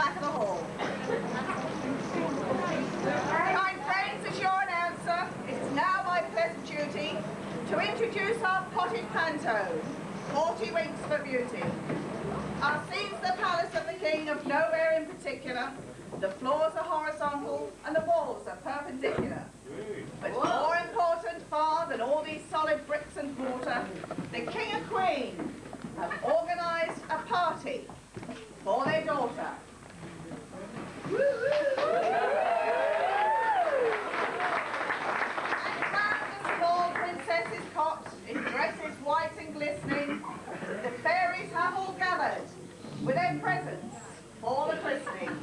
back of the hall. Kind friends, as your announcer, it is now my pleasant duty to introduce our potted panto, 40 Winks for Beauty. Our scene's the palace of the king of nowhere in particular. The floors are horizontal and the walls are perpendicular. But more important far than all these solid bricks and mortar, the king and queen have organised a party for their daughter. And round the small princess's cot, in dresses white and glistening, the fairies have all gathered with their presents for the christening.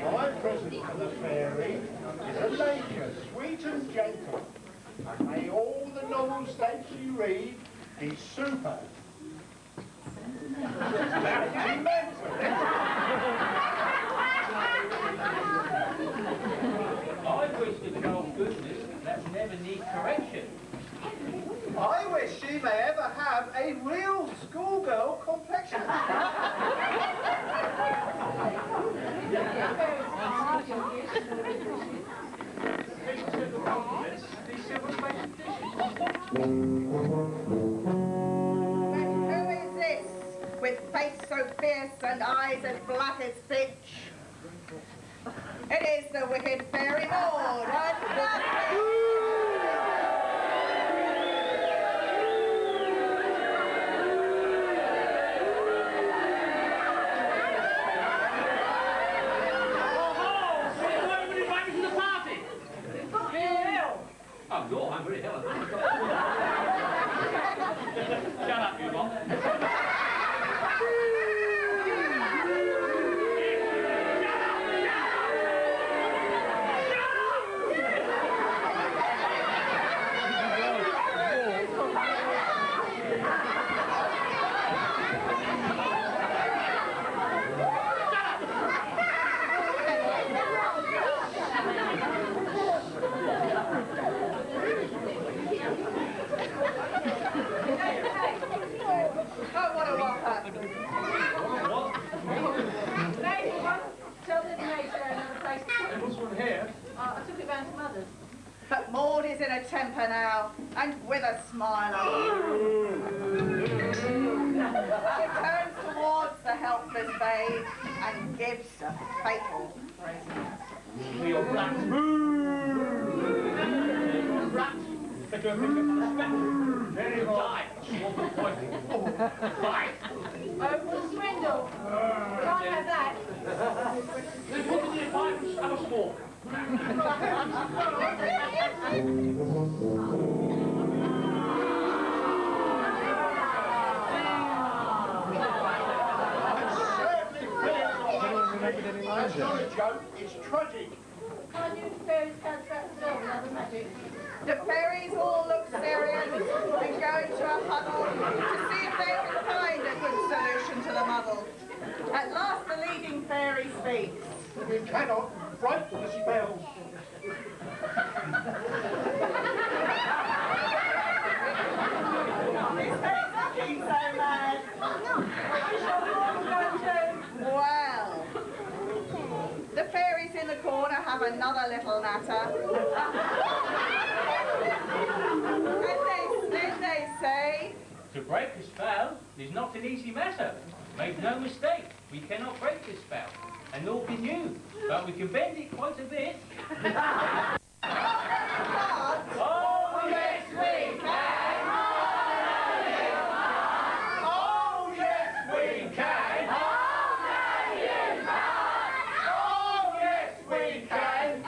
My present for the fairy is a lady as sweet and gentle, and may all the novels that she read be super. I wish the child's goodness that never need correction. I wish she may ever have a real schoolgirl complexion. Who is this, with face so fierce and eyes as black as pitch? It is the wicked fairy Maud, and nothing. Oh, you're hungry, hell. Shut up, you lot. Oh, what a whopper. Tell the maid to another place. What's one here? I took it round to mother's. But Maud is in a temper now, and with a smile on. She turns towards the helpless babe and gives a fatal present. You're rat. Rat. Very die. Swamp of poison. Die. Oh, what a swindle. Can't have that. Then put it in your pipe and have a smoke. That's not a joke, it's tragic. Can't you fairies counteract themselves with other magic? The fairies all look serious and go into a huddle to see if they can find a good solution to the muddle. At last the leading fairy speaks. We cannot break the spell. Well, the fairies in the corner have another little natter. And then they say, To break a spell is not an easy matter. Make no mistake, we cannot break this spell. And nor can you, but we can bend it quite a bit. Oh, yes, we can! Oh, yes, we can! Oh, yes, we can!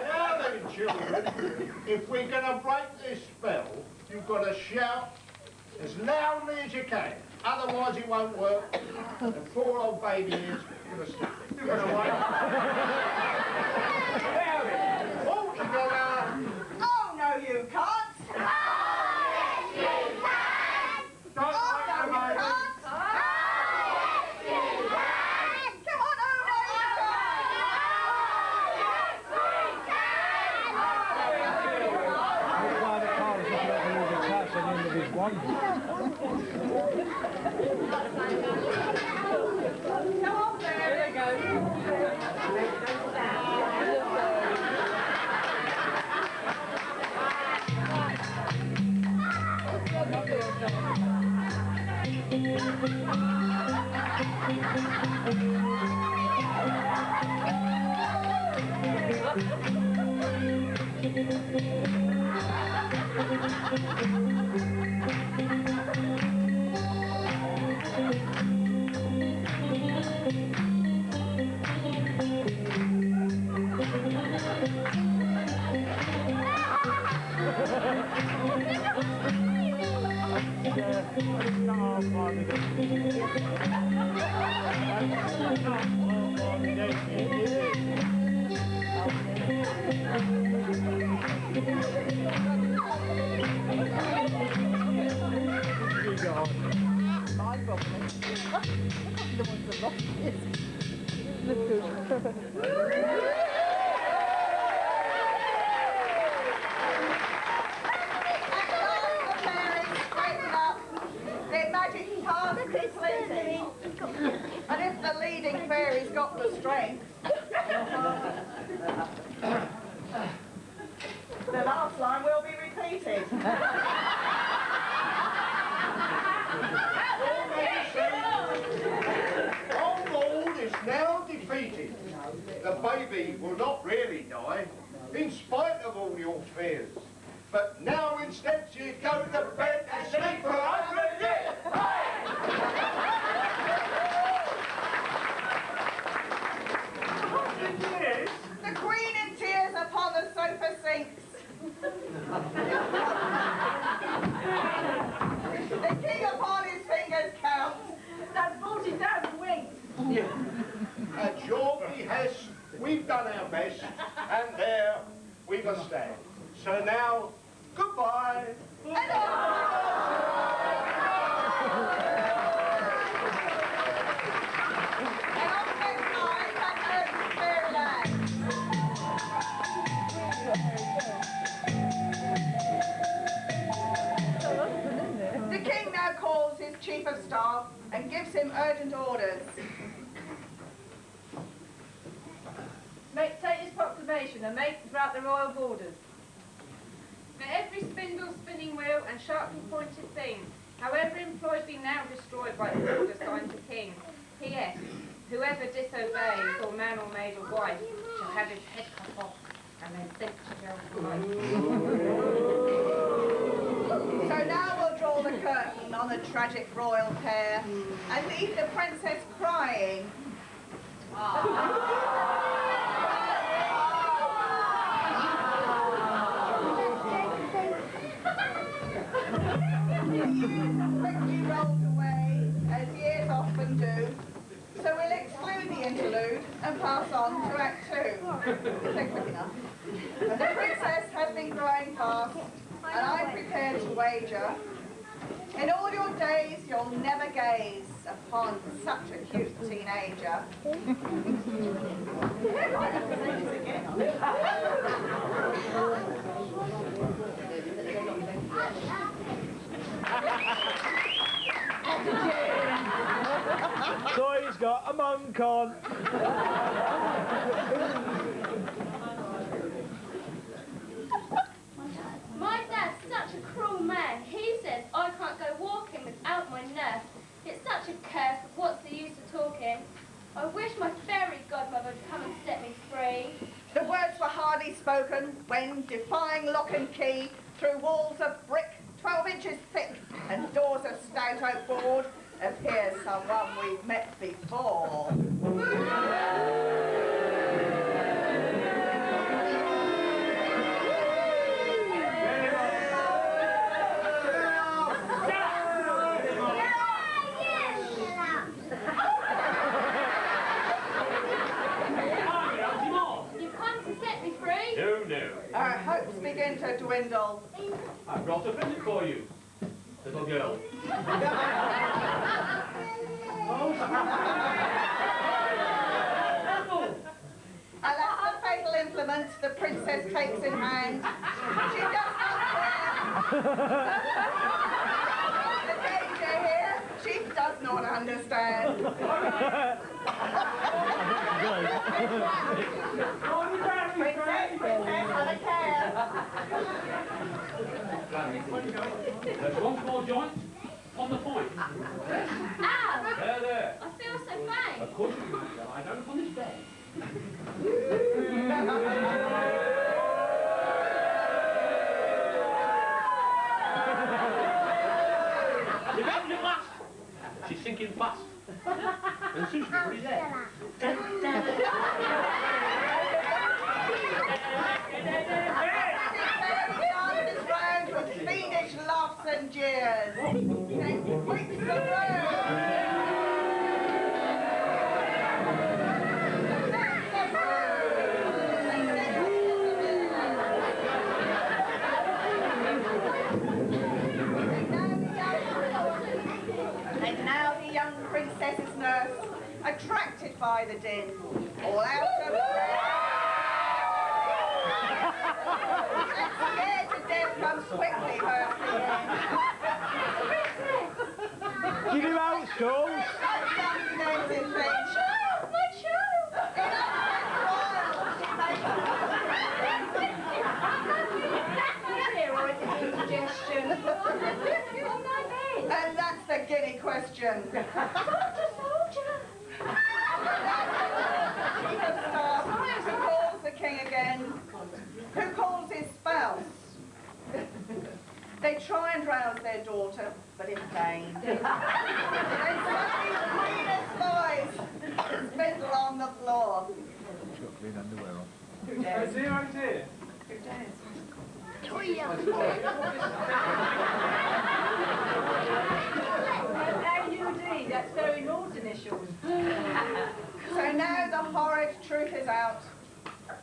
Now then, children, if we're going to break this spell, you've got to shout as loudly as you can. otherwise it won't work. And poor old baby is going to snap it. Oh, no, you can't. And if the leading fairy's got the strength, the last line will be repeated. Our Lord is now defeated. The baby will not really die, in spite of all your fears. But now instead you go to bed and sleep for 100 years. The Queen in tears upon the sofa sinks. The King upon his fingers counts. That's 40,000 winks. At your behest, we've done our best, and there we must stand. So now, goodbye. The King now calls his Chief of Staff and gives him urgent orders. Take this proclamation and make it throughout the royal borders. For every spindle, spinning wheel and sharply pointed thing, however employed, be now destroyed by the order signed to King. P.S. Whoever disobeys, or man or maid or wife, shall have his head cut off and then sent to jail for life. So now we'll draw the curtain on the tragic royal pair and leave the princess crying. Quickly rolled away, as years often do. So we'll exclude the interlude and pass on to Act 2. They're quick enough. The princess has been growing fast, and I'm prepared to wager, in all your days you'll never gaze upon such a cute teenager. So he's got a monk on. My dad's such a cruel man. He says I can't go walking without my nurse. It's such a curse, but what's the use of talking? I wish my fairy godmother would come and set me free. The words were hardly spoken when, defying lock and key, through walls of brick 12 inches thick and doors of stout oak board, appears someone we've met before. hopes begin to dwindle. I've got a visit for you, little girl. Alas, the fatal implement the princess takes in hand. She does not care. The danger here, she does not understand. Princess, have a care. There's one small joint on the point. Ow! There. I feel so faint. Of course you can. I don't on this bed. You've got it at last. She's sinking fast. And soon she'll be pretty dead. Dances round with fiendish laughs and jeers. Then quits the room. And now the young princess's nurse, attracted by the din, all out of breath, and scared to death, comes quickly her Get him out, Scholes. And that's the guinea question. Chief of staff calls the king again. Who calls his spouse? They try and rouse their daughter, but in vain. Then suddenly the queen espies spindle on the floor. Who dares? Oh dear, oh dear. Who dares? AUD, that's very Lord's initials. So now the horrid truth is out,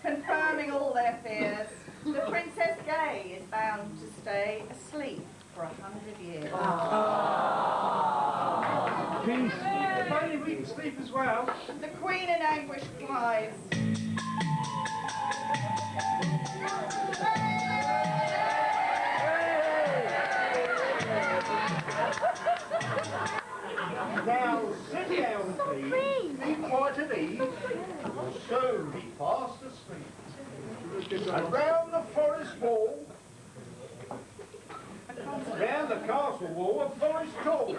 confirming all their fears. The Princess Gay is bound to stay asleep for 100 years. Peace. If only we can sleep as well. The Queen in anguish flies. Now sit down, please. Be quiet at ease. Soon be fast asleep. Around the forest wall, round the castle wall, a forest tall.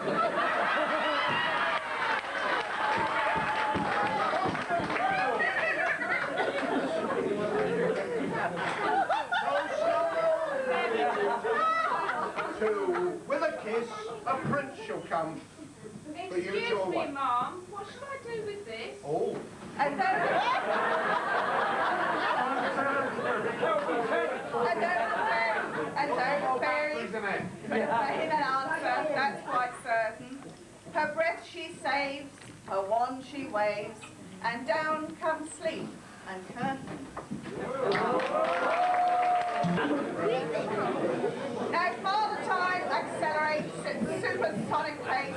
With a kiss, a prince shall come. Excuse me, Mum. What should I do with this? Oh. And don't fairies couldn't an answer, that's quite certain. Her breath she saves, her wand she waves, and down comes sleep and curtain. Now Father Time accelerates at supersonic pace,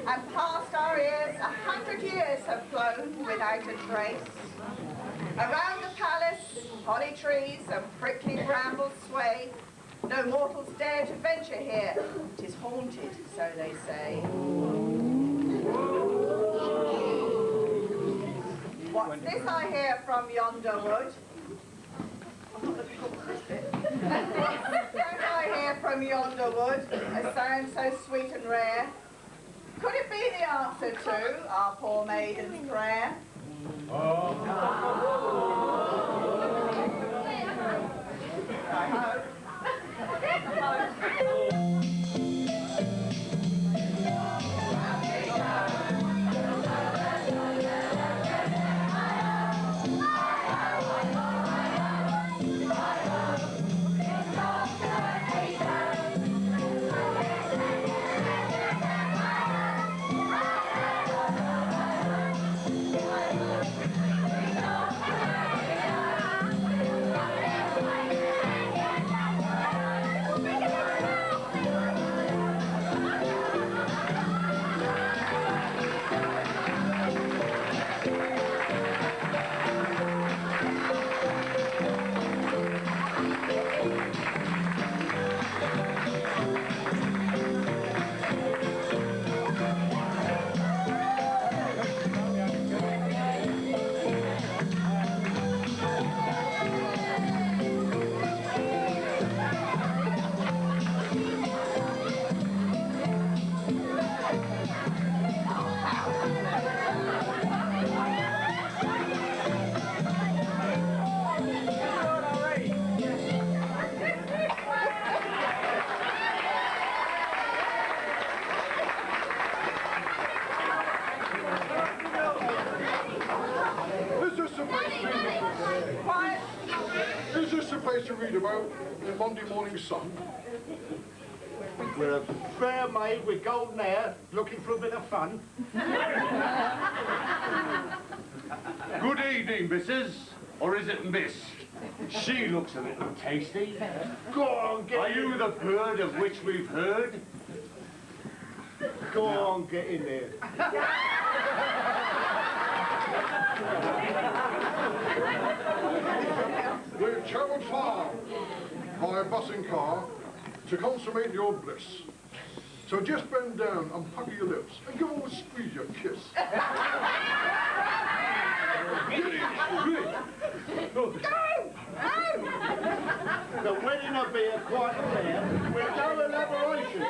and past our ears 100 years have flown without a trace. Around the palace, holly trees and prickly brambles sway. No mortals dare to venture here. 'Tis haunted, so they say. What's this I hear from yonder wood? Don't I hear from yonder wood a sound so sweet and rare? Could it be the answer to our poor maiden's prayer? I hope. about the Monday morning sun? We're a fair maid with golden hair, looking for a bit of fun. Good evening, missus. Or is it miss? She looks a little tasty. Go on, Are you the bird of which we've heard? Go on, get in there. We've travelled far by bus and car to consummate your bliss. So just bend down and pucker your lips and give all a squeeze your kiss. The wedding will be a quiet affair with no elaboration.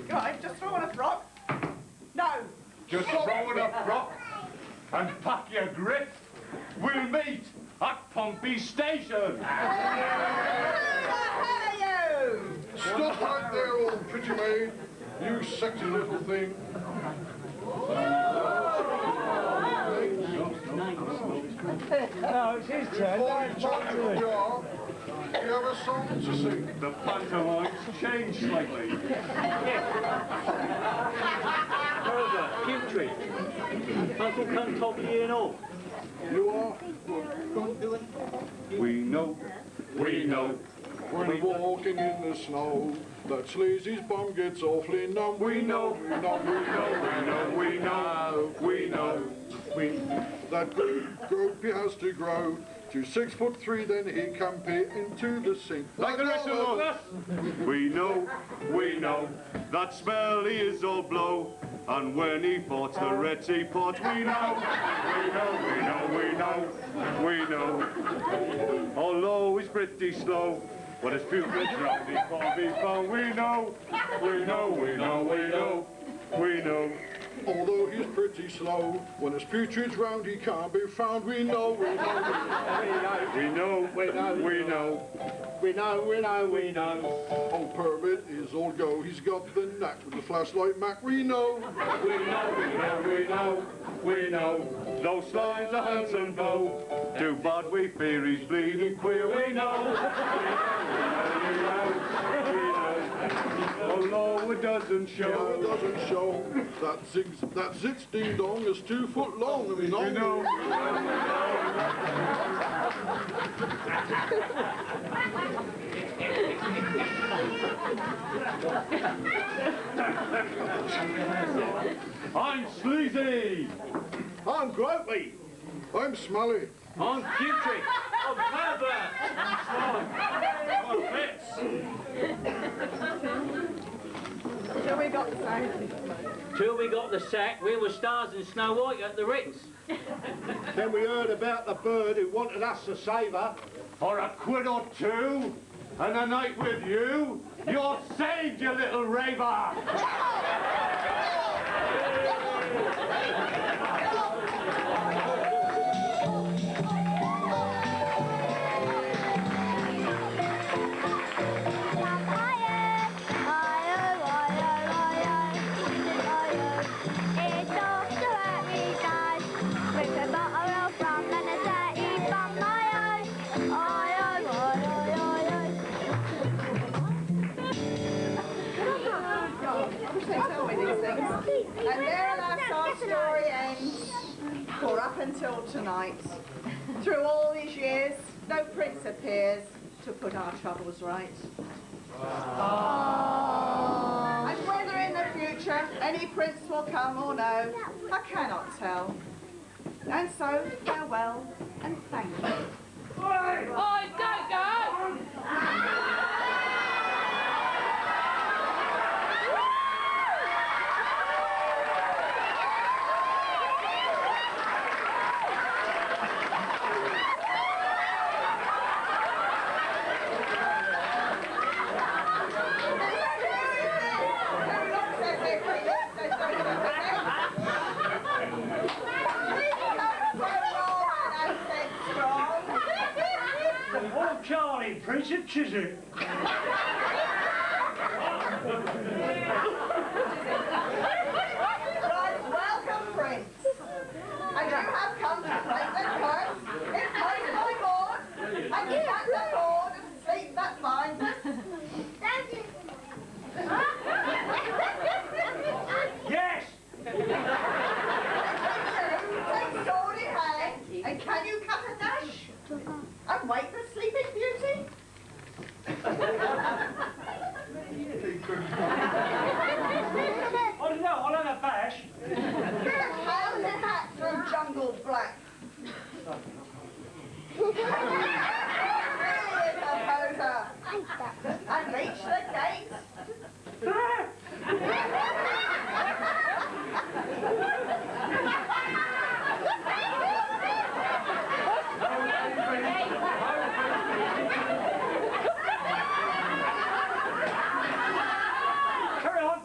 Right, just throw on a frock. No. Just throw in a frock and pack your grit. We'll meet at Pompey Station. Stop right there, old pretty maid. You sexy little thing. No, it's his turn. Before you tell you who we are, you have a song to sing. The pantomime's changed slightly. Further, putrid. Uncle come top of you and all. You are? We know. When we're walking in the snow, that Sleazy's bum gets awfully numb. We know. That group he has to grow to 6'3", then he can pee into the sink. Like the rest of us. We know. That smelly is all blow. And when he ports the Red Sea port, we know. Although he's pretty slow, but his pupils round he can't be found. We know. Although he's pretty slow, when his putrid's round he can't be found. We know. Old Permit is all go, he's got the knack with the flashlight Mac. We know. Though Slime's a handsome beau, too bad we fear he's bleeding queer. We know. Although it doesn't show. That zit's ding dong is 2 foot long. We know. I'm Sleazy. I'm Gropey. I'm Smelly. I'm putrid. I'm pervert. I'm Fitz. Till we got the sack. Till we got the sack, we were stars in Snow White at the Ritz. Then we heard about the bird who wanted us to save her. For a quid or two, and a night with you, you're saved, you little raver! And there alas our story ends, for up until tonight, through all these years, no prince appears to put our troubles right. And whether in the future any prince will come or no, I cannot tell. And so, farewell and thank you. Oh, don't go! Oh, Charlie, Prince of Chiswick. Right, welcome, Prince. And you have come to take the curse in place of my lord, at the board and sleep that finds us. Yes! Take sword in hand, and can you cut a dash? And wake the sleeping beauty? I don't know, I'll have a bash. How's a hat through jungle black? Here, composer. And reach the gate. Carry on.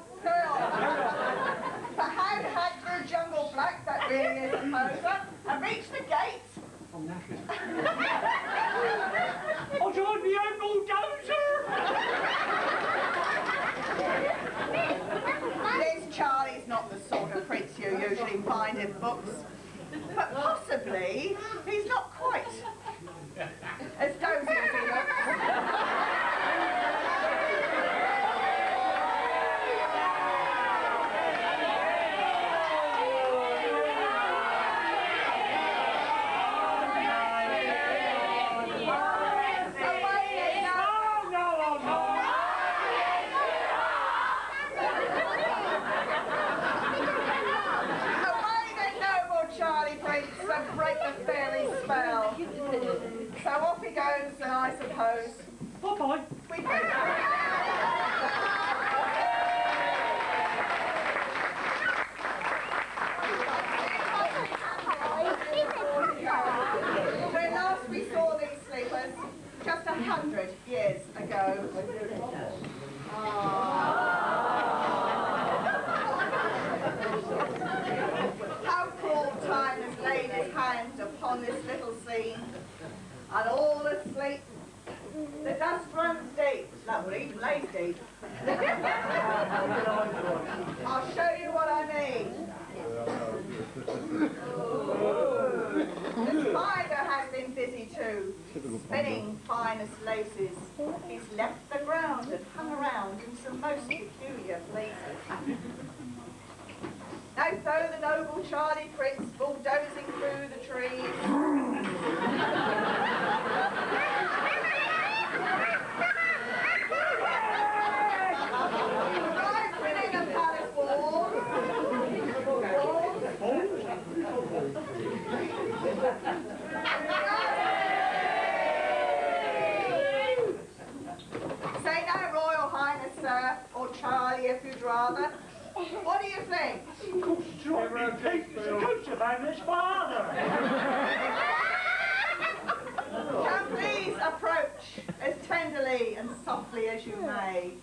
But how to hack through jungle black, that really is composer, and reach the gate. I'll drive me own bulldozer. This Charlie's not the sort of prince you usually find in books. But possibly, he's not quite as dozy as he looks. Break the fairy spell. So off he goes, and I suppose Bye-bye. we go. When last we saw these sleepers, just 100 years ago. How cruel time has laid his hand upon this little scene, and all asleep. The dust runs deep. No, it even lays deep. I'll show you what I mean. The spider has been busy too, spinning finest laces. He's left the ground and hung around in some most peculiar places. Now though the noble Charlie Prince bulldozing through the trees, right within a palace wall, say no, Royal Highness, sir, or Charlie if you'd rather. What do you think? It's a ghost of Anna's father. Now please approach as tenderly and softly as you may,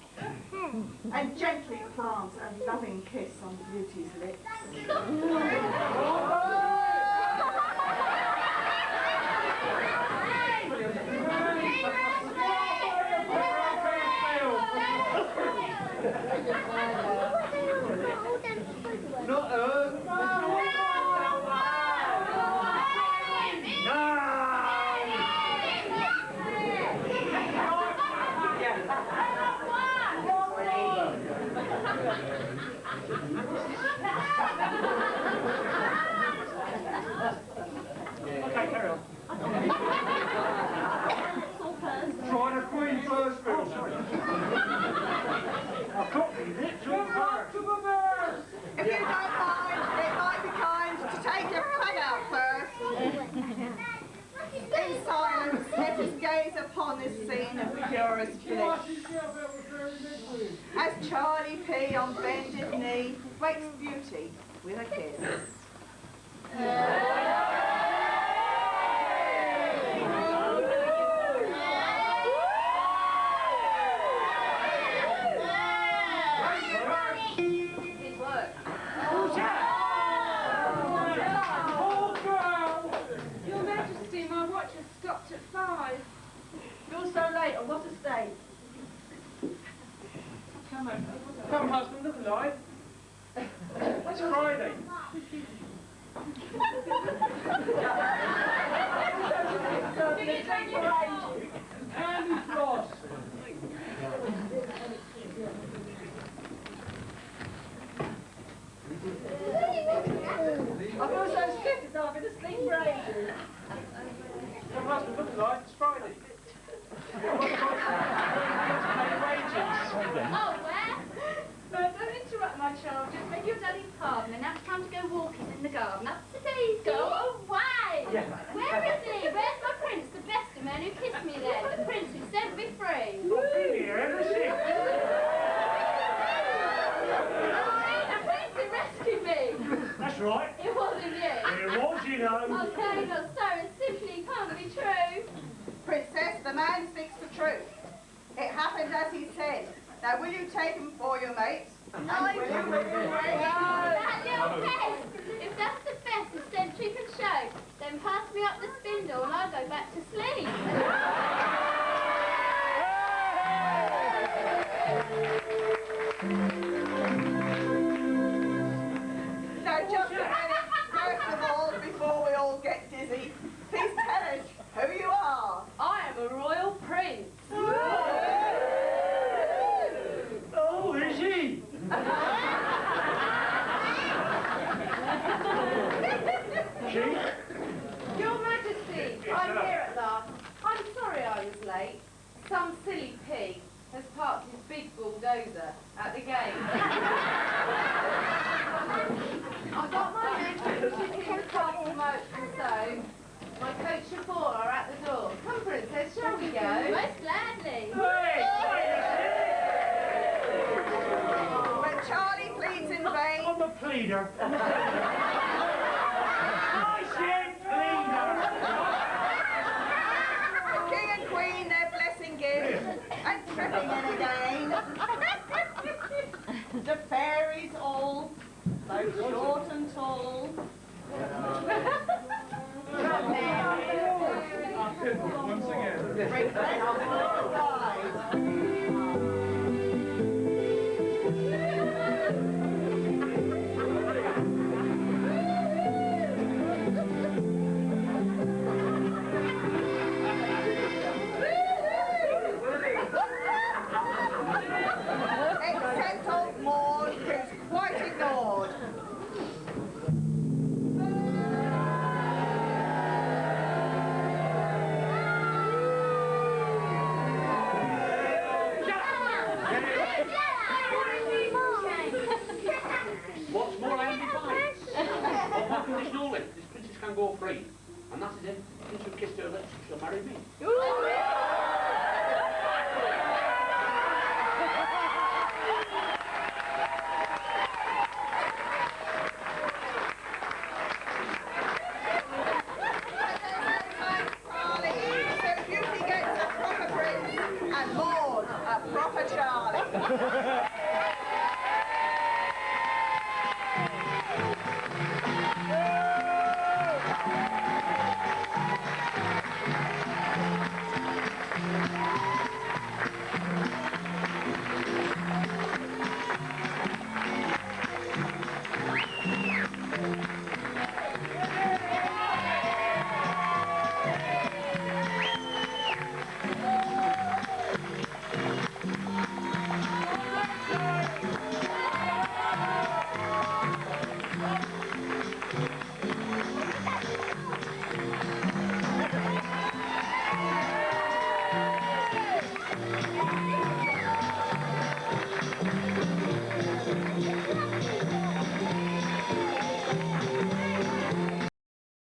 and gently plant a loving kiss on Beauty's lips. Not her. Okay, carry on. Try the Queen first, Bill. Oh, sorry. I've copied it. If you don't mind, it might be kind to take your flag out first. In silence, let us gaze upon this scene of purest bliss. As Charlie P. on bended knee wakes Beauty with a kiss. Your Majesty, my watch has stopped at 5. You're so late, on what a state? Come, husband, look alive. It's Friday. Did it take your age? no. Oh, no, not so. It simply can't be true. Princess, the man speaks the truth. It happened as he said. Now, will you take him for your mates? And I will you That little pest! If that's the best the century can show, then pass me up the spindle and I'll go back to sleep. Now, just a minute. First of all, before we all get dizzy, please tell us who you are. I am a royal prince. Oh, is he? Your Majesty, I'm here at last. I'm sorry I was late. Some silly pig has parked his big bulldozer at the gate. I've got my necklace in the car smoke and so. My coach and four are at the door. Come, Princess, shall we go? Most gladly. When Charlie pleads in vain, I'm a pleader. I said pleader. the king and queen their blessing give, and tripping in again. The fairies all, both short and tall. Once again. Bring blessings to the bride. Except old Maud, who's quite ignored. What's more, I am defiant. On my condition only, this princess can go free. And that is it. The prince who kissed her lips shall marry me. Charlie, so Beauty gets a proper prince and Maud a proper Charlie.